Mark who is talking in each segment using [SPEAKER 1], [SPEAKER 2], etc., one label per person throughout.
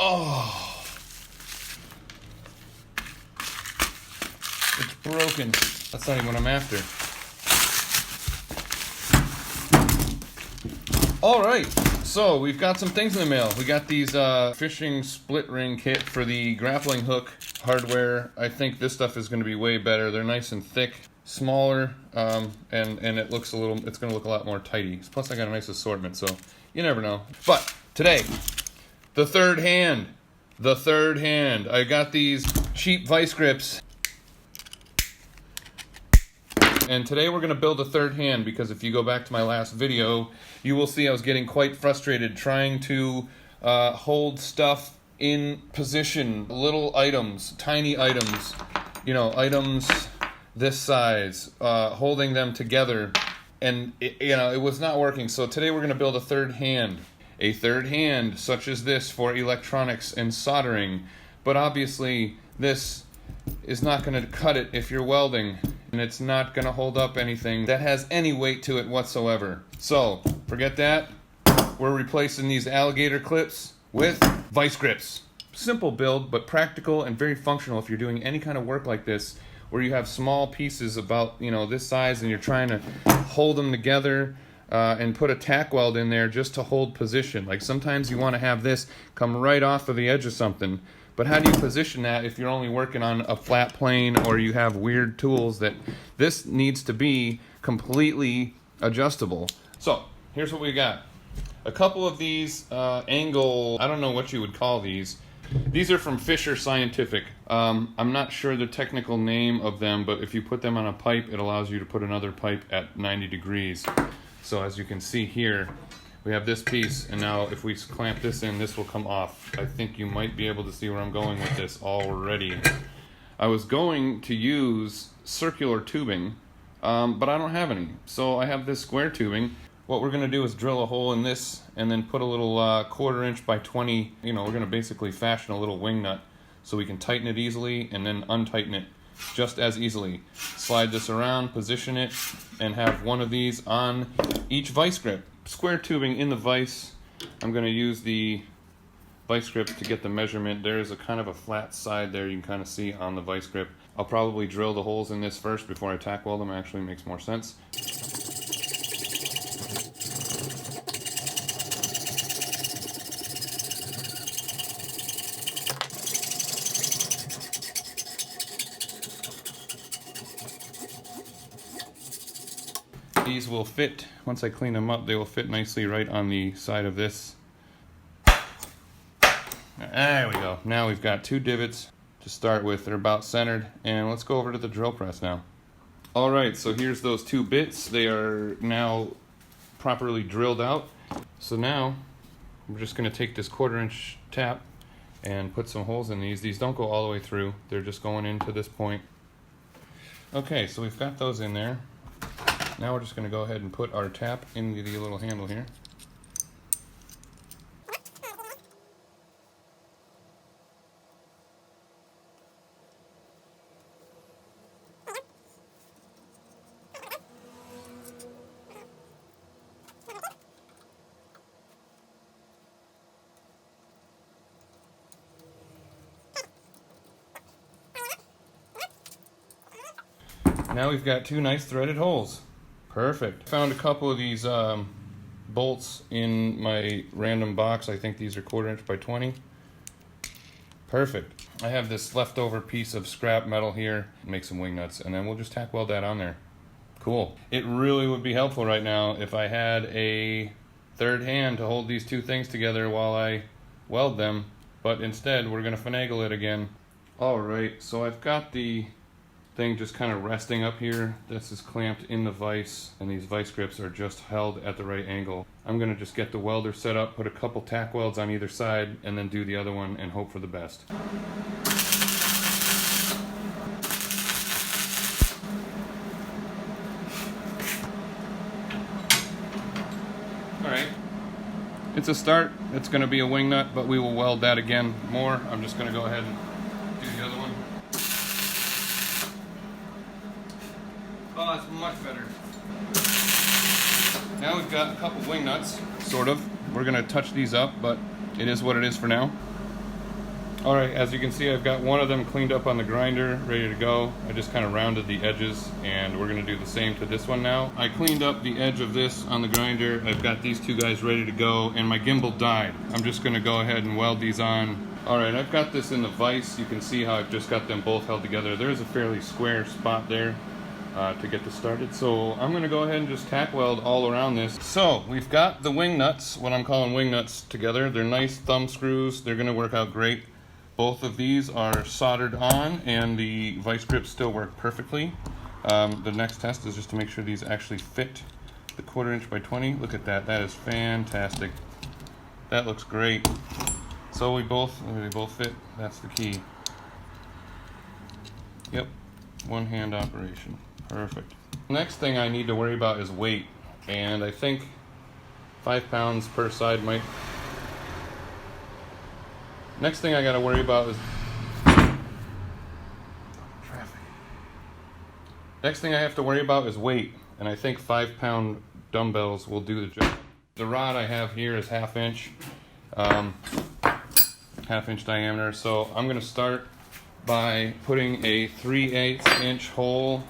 [SPEAKER 1] Oh, it's broken. That's not even what I'm after. All right, so we've got some things in the mail. We got these fishing split ring kit for the grappling hook hardware. I think this stuff is going to be way better. They're nice and thick, smaller, and it looks it's going to look a lot more tidy. Plus, I got a nice assortment, so you never know. But today, the third hand. I got these cheap vice grips. And today we're going to build a third hand, because if you go back to my last video, you will see I was getting quite frustrated trying to hold stuff in position, little items, tiny items, you know, items this size, holding them together, and it was not working. So today we're going to build a third hand such as this for electronics and soldering, but obviously this is not going to cut it if you're welding, and it's not going to hold up anything that has any weight to it whatsoever. So forget that. We're replacing these alligator clips with vice grips. Simple build, but practical and very functional if you're doing any kind of work like this, where you have small pieces about this size and you're trying to hold them together and put a tack weld in there just to hold position. Like sometimes you want to have this come right off of the edge of something. But how do you position that if you're only working on a flat plane or you have weird tools? That this needs to be completely adjustable. So here's what we got. A couple of these angle, I don't know what you would call these. These are from Fisher Scientific. I'm not sure the technical name of them, but if you put them on a pipe, it allows you to put another pipe at 90 degrees. So as you can see here, we have this piece, and now if we clamp this in, this will come off. I think you might be able to see where I'm going with this already. I was going to use circular tubing, but I don't have any. So I have this square tubing. What we're going to do is drill a hole in this and then put a little 1/4 inch by 20, we're going to basically fashion a little wing nut so we can tighten it easily and then untighten it just as easily. Slide this around, position it, and have one of these on each vice grip. Square tubing in the vise. I'm going to use the vice grip to get the measurement. There is a kind of a flat side there you can kind of see on the vice grip. I'll probably drill the holes in this first before I tack weld them. Actually makes more sense. These will fit, once I clean them up, they will fit nicely right on the side of this. There we go. Now we've got 2 divots to start with. They're about centered, and let's go over to the drill press now. Alright, so here's those 2 bits. They are now properly drilled out. So now we're just going to take this 1/4 inch tap and put some holes in these. These don't go all the way through. They're just going into this point. Okay, so we've got those in there. Now we're just going to go ahead and put our tap into the little handle here. Now we've got 2 nice threaded holes. Perfect. Found a couple of these bolts in my random box. I think these are 1/4 inch by 20. Perfect. I have this leftover piece of scrap metal here. Make some wing nuts, and then we'll just tack weld that on there. Cool. It really would be helpful right now if I had a third hand to hold these 2 things together while I weld them, but instead we're going to finagle it again. Alright, so I've got the thing just kind of resting up here. This is clamped in the vise, and these vice grips are just held at the right angle. I'm going to just get the welder set up, put a couple tack welds on either side, and then do the other one and hope for the best. Alright, it's a start. It's going to be a wing nut, but we will weld that again more. I'm just going to go ahead and do the other one. Oh, that's much better. Now we've got a couple wing nuts, sort of. We're going to touch these up, but it is what it is for now. All right, as you can see, I've got one of them cleaned up on the grinder, ready to go. I just kind of rounded the edges, and we're gonna do the same to this one now. I cleaned up the edge of this on the grinder. I've got these two guys ready to go, and my gimbal died. I'm just gonna go ahead and weld these on. All right, I've got this in the vise. You can see how I've just got them both held together. There's a fairly square spot there to get this started. So I'm gonna go ahead and just tack weld all around this. So we've got the wing nuts, what I'm calling wing nuts, together. They're nice thumb screws. They're gonna work out great. Both of these are soldered on, and the vice grips still work perfectly. The next test is just to make sure these actually fit the 1/4 inch by 20. Look at that, that is fantastic. That looks great. So they both fit, that's the key. Yep, one hand operation, perfect. Next thing I need to worry about is weight, and I think 5 pounds per side might. Next thing I gotta worry about is traffic. Next thing I have to worry about is weight, and I think 5-pound dumbbells will do the job. The rod I have here is 1/2 inch, 1/2 inch diameter. So I'm gonna start by putting a 3/8 inch hole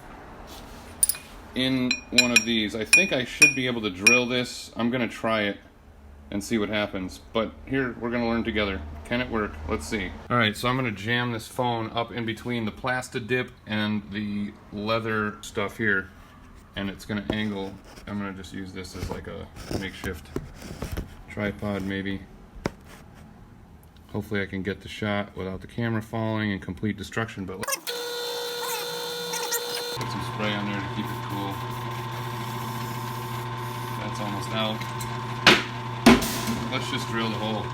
[SPEAKER 1] in one of these. I think I should be able to drill this. I'm gonna try it and see what happens. But here, we're gonna learn together. Can it work? Let's see. All right, so I'm gonna jam this phone up in between the plastic dip and the leather stuff here, and it's gonna angle. I'm gonna just use this as like a makeshift tripod maybe. Hopefully I can get the shot without the camera falling and complete destruction, but let's put some spray on there to keep it cool. That's almost out. Let's just drill the hole.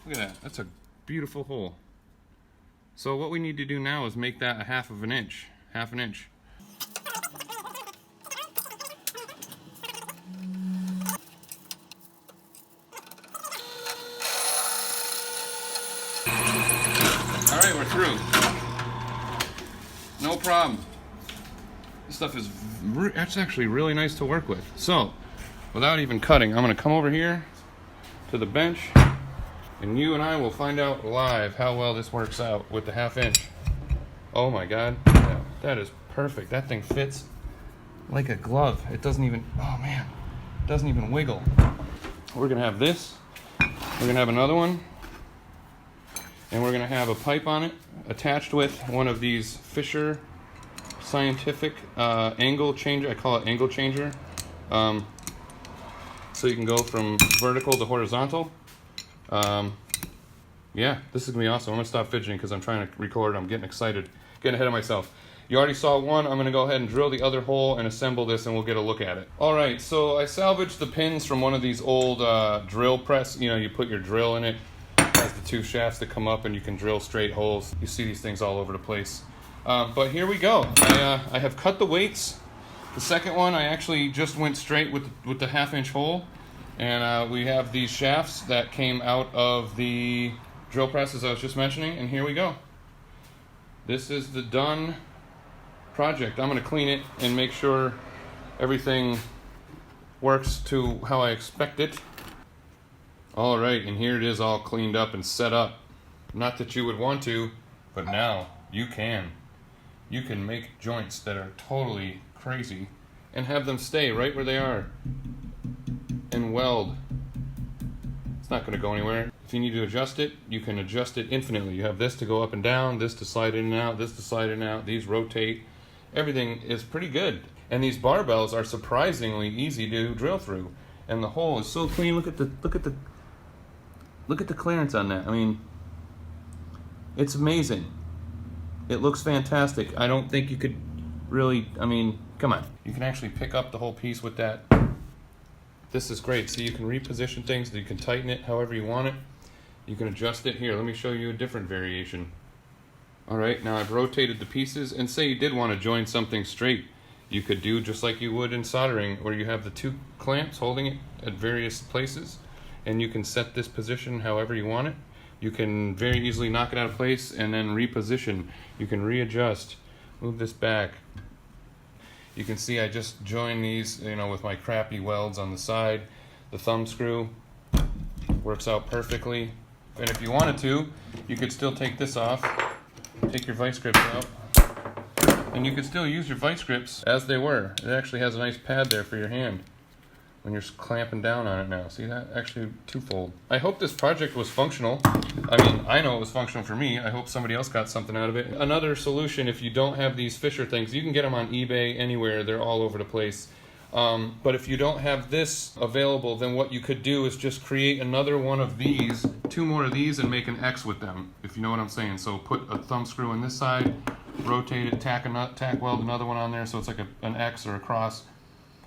[SPEAKER 1] Look at that, that's a beautiful hole. So what we need to do now is make that a 1/2 inch. 1/2 inch. All right, we're through. No problem. This stuff is, it's actually really nice to work with. So, without even cutting, I'm gonna come over here to the bench, and you and I will find out live how well this works out with the 1/2 inch. Oh my God, that is perfect. That thing fits like a glove. It doesn't even, oh man, it doesn't even wiggle. We're gonna have this, we're gonna have another one, and we're gonna have a pipe on it attached with one of these Fisher Scientific angle changer. I call it angle changer. So you can go from vertical to horizontal. Yeah, this is gonna be awesome. I'm gonna stop fidgeting because I'm trying to record. I'm getting excited, getting ahead of myself. You already saw one. I'm gonna go ahead and drill the other hole and assemble this, and we'll get a look at it. All right, so I salvaged the pins from one of these old drill press. You know, you put your drill in it. It has the 2 shafts that come up, and you can drill straight holes. You see these things all over the place. But here we go. I have cut the weights. The second one, I actually just went straight with the 1/2 inch hole. And we have these shafts that came out of the drill press, as I was just mentioning, and here we go. This is the done project. I'm going to clean it and make sure everything works to how I expect it. All right, and here it is all cleaned up and set up. Not that you would want to, but now you can. You can make joints that are totally crazy and have them stay right where they are and weld. It's not going to go anywhere. If you need to adjust it, you can adjust it infinitely. You have this to go up and down, this to slide in and out, this to slide in and out, these rotate. Everything is pretty good. And these barbells are surprisingly easy to drill through. And the hole is so clean. Look at the clearance on that. I mean, it's amazing. It looks fantastic. I don't think you could really, I mean, come on. You can actually pick up the whole piece with that. This is great. So you can reposition things, you can tighten it however you want it. You can adjust it. Here, let me show you a different variation. All right, now I've rotated the pieces, and say you did want to join something straight, you could do just like you would in soldering, where you have the 2 clamps holding it at various places, and you can set this position however you want it. You can very easily knock it out of place and then reposition. You can readjust, move this back. You can see I just joined these, with my crappy welds on the side. The thumb screw works out perfectly. And if you wanted to, you could still take this off, take your vice grips out, and you could still use your vice grips as they were. It actually has a nice pad there for your hand when you're clamping down on it now. See that? Actually twofold. I hope this project was functional. I mean, I know it was functional for me. I hope somebody else got something out of it. Another solution, if you don't have these Fisher things, you can get them on eBay, anywhere. They're all over the place. But if you don't have this available, then what you could do is just create another one of these, 2 more of these, and make an X with them, if you know what I'm saying. So put a thumb screw in this side, rotate it, tack weld another one on there, so it's like an X or a cross.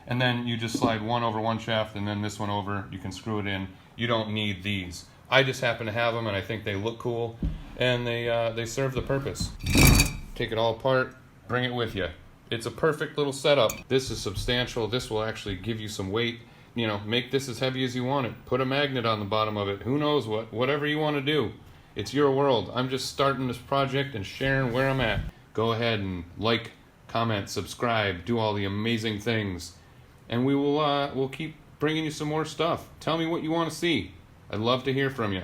[SPEAKER 1] And then you just slide one over one shaft and then this one over. You can screw it in. You don't need these. I just happen to have them and I think they look cool and they serve the purpose. Take it all apart, bring it with you. It's a perfect little setup. This is substantial. This will actually give you some weight. Make this as heavy as you want it. Put a magnet on the bottom of it. Who knows whatever you want to do. It's your world. I'm just starting this project and sharing where I'm at. Go ahead and like, comment, subscribe, do all the amazing things. And we'll keep bringing you some more stuff. Tell me what you want to see. I'd love to hear from you.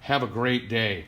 [SPEAKER 1] Have a great day.